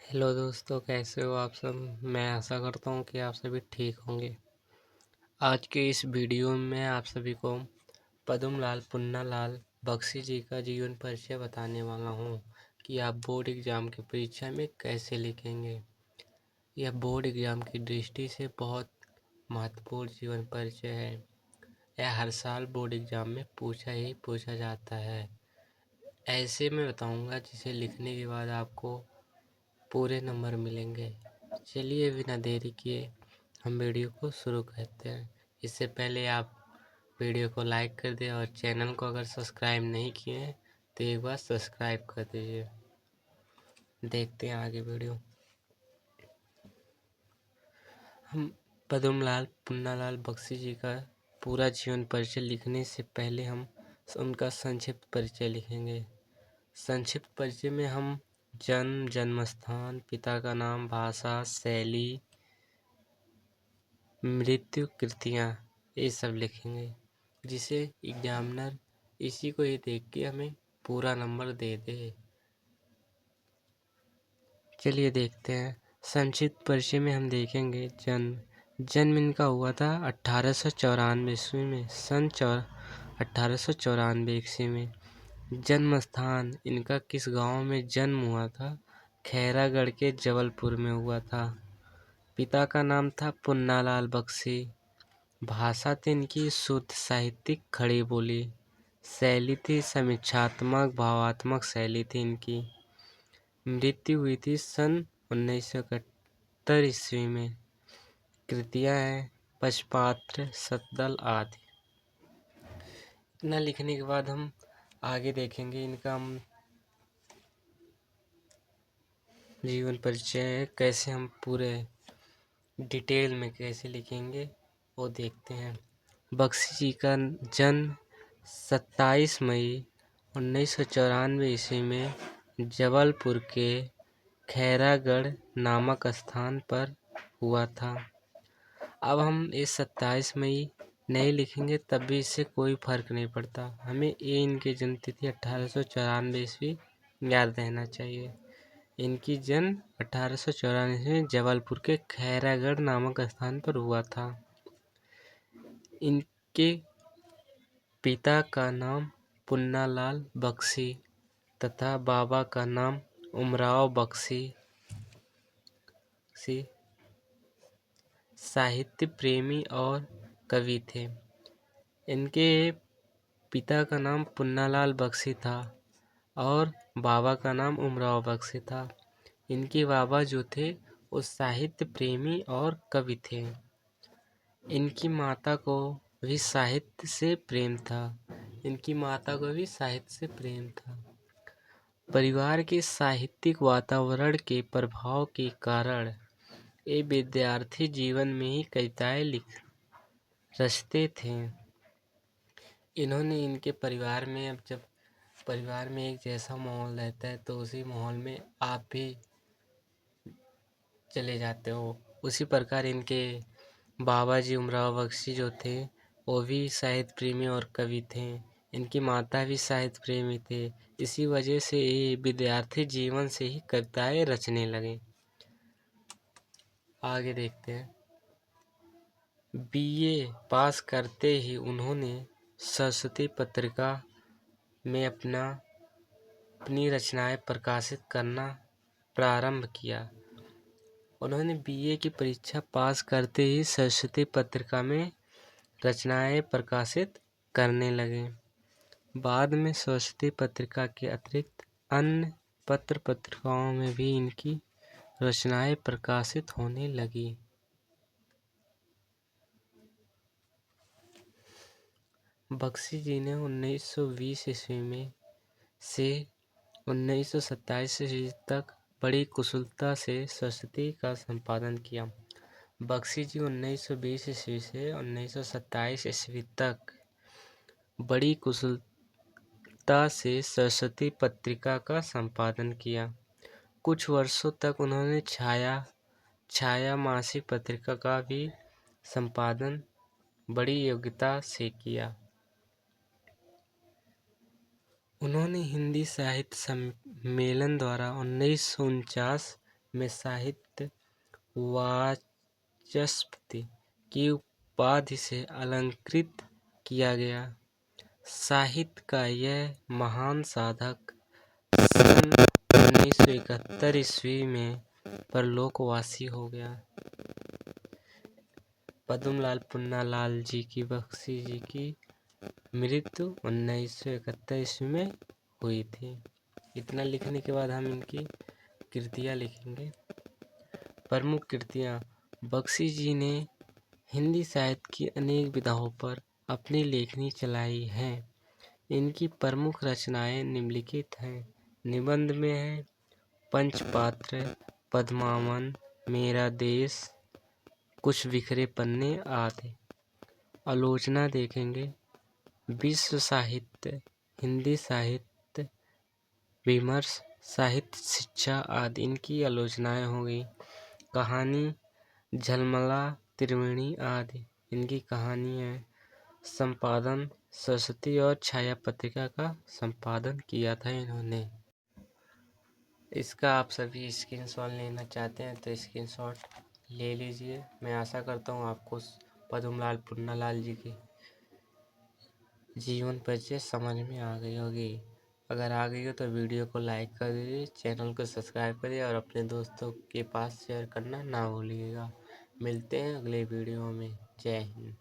Hello दोस्तों, कैसे हो आप सब। मैं आशा करता हूँ कि आप सभी ठीक होंगे। आज के इस वीडियो में मैं आप सभी को पद्मलाल पुन्नालाल बख्शी जी का जीवन परिचय बताने वाला हूँ कि आप बोर्ड एग्ज़ाम की परीक्षा में कैसे लिखेंगे। यह बोर्ड एग्ज़ाम की दृष्टि से बहुत महत्वपूर्ण जीवन परिचय है। यह हर साल बोर्ड एग्ज़ाम में पूछा जाता है। ऐसे में बताऊँगा जिसे लिखने के बाद आपको पूरे नंबर मिलेंगे। चलिए बिना देरी किए हम वीडियो को शुरू करते हैं। इससे पहले आप वीडियो को लाइक कर दें और चैनल को अगर सब्सक्राइब नहीं किए हैं तो एक बार सब्सक्राइब कर दीजिए। देखते हैं आगे वीडियो। हम पद्मलाल पुन्नालाल बख्शी जी का पूरा जीवन परिचय लिखने से पहले हम उनका संक्षिप्त परिचय लिखेंगे। संक्षिप्त परिचय में हम जन्म, जन्मस्थान, पिता का नाम, भाषा, शैली, मृत्यु, कृतियाँ, ये सब लिखेंगे, जिसे एग्जामिनर इसी को ही देख के हमें पूरा नंबर दे दे। चलिए देखते हैं। संक्षिप्त परिचय में हम देखेंगे जन्म इनका हुआ था 1894 ईस्वी में, 1894 ईस्वी में। जन्म स्थान इनका किस गांव में जन्म हुआ था? खैरागढ़ के जबलपुर में हुआ था। पिता का नाम था पुन्नालाल बख्शी। भाषा थी इनकी शुद्ध साहित्यिक खड़ी बोली। शैली थी समीक्षात्मक भावात्मक शैली थी इनकी। मृत्यु हुई थी सन 1971 ईस्वी में। कृतियाँ हैं पक्षपात्र, सतदल आदि। इतना लिखने के बाद हम आगे देखेंगे इनका हम जीवन परिचय कैसे हम पूरे डिटेल में कैसे लिखेंगे वो देखते हैं। बख्शी जी का जन्म 27 मई 1994 ईस्वी में जबलपुर के खैरागढ़ नामक स्थान पर हुआ था। अब हम इस 27 मई नहीं लिखेंगे तब भी इससे कोई फर्क नहीं पड़ता। हमें ये इनकी जन्म तिथि 1894 ईस्वी याद रहना चाहिए। इनकी जन्म 1894 में जबलपुर के खैरागढ़ नामक स्थान पर हुआ था। इनके पिता का नाम पुन्नालाल बख्शी तथा बाबा का नाम उमराव बख्शी। साहित्य प्रेमी और कवि थे। इनके पिता का नाम पुन्नालाल बख्शी था और बाबा का नाम उमराव बख्शी था। इनके बाबा जो थे वो साहित्य प्रेमी और कवि थे। इनकी माता को भी साहित्य से प्रेम था। परिवार के साहित्यिक वातावरण के प्रभाव के कारण ये विद्यार्थी जीवन में ही कविताएं रचते थे। इन्होंने इनके परिवार में, अब जब परिवार में एक जैसा माहौल रहता है तो उसी माहौल में आप भी चले जाते हो। उसी प्रकार इनके बाबा जी उमराव बख्शी जो थे वो भी साहित्य प्रेमी और कवि थे। इनकी माता भी साहित्य प्रेमी थे। इसी वजह से ये विद्यार्थी जीवन से ही कविताएं रचने लगे। आगे देखते हैं। बीए पास करते ही उन्होंने सरस्वती पत्रिका में अपनी रचनाएं प्रकाशित करना प्रारंभ किया। उन्होंने बीए की परीक्षा पास करते ही सरस्वती पत्रिका में रचनाएं प्रकाशित करने लगे। बाद में सरस्वती पत्रिका के अतिरिक्त अन्य पत्र पत्रिकाओं में भी इनकी रचनाएं प्रकाशित होने लगी। बख्शी जी ने 1920 ईस्वी में से 1927 ईस्वी तक बड़ी कुशलता से सरस्वती का संपादन किया। बख्शी जी 1920 ईस्वी से 1927 ईस्वी तक बड़ी कुशलता से सरस्वती पत्रिका का संपादन किया। कुछ वर्षों तक उन्होंने छाया मासिक पत्रिका का भी संपादन बड़ी योग्यता से किया। उन्होंने हिंदी साहित्य सम्मेलन द्वारा 1949 में साहित्य वाचस्पति की उपाधि से अलंकृत किया गया। साहित्य का यह महान साधक सन 1971 ईस्वी में परलोकवासी हो गया। पद्मलाल पुन्नालाल जी की बख्शी जी की मृत्यु 1971 ईस्वी में हुई थी। इतना लिखने के बाद हम इनकी कृतियाँ लिखेंगे। प्रमुख कृतियाँ। बख्शी जी ने हिंदी साहित्य की अनेक विधाओं पर अपनी लेखनी चलाई है। इनकी प्रमुख रचनाएं निम्नलिखित हैं। निबंध में है पंचपात्र, पद्मावन, मेरा देश, कुछ बिखरे पन्ने आदि। आलोचना देखेंगे। विश्व साहित्य, हिंदी साहित्य, विमर्श, साहित्य शिक्षा आदि इनकी आलोचनाएं हो गई। कहानी, झलमला, त्रिवेणी आदि इनकी कहानी है। संपादन, सरस्वती और छाया पत्रिका का संपादन किया था इन्होंने। इसका आप सभी स्क्रीनशॉट लेना चाहते हैं तो स्क्रीनशॉट ले लीजिए। मैं आशा करता हूँ आपको पद्मलाल पुन्नालाल जी की जीवन परिचय समझ में आ गई होगी। अगर आ गई हो तो वीडियो को लाइक कर दीजिए, चैनल को सब्सक्राइब करिए और अपने दोस्तों के पास शेयर करना ना भूलिएगा। मिलते हैं अगले वीडियो में। जय हिंद।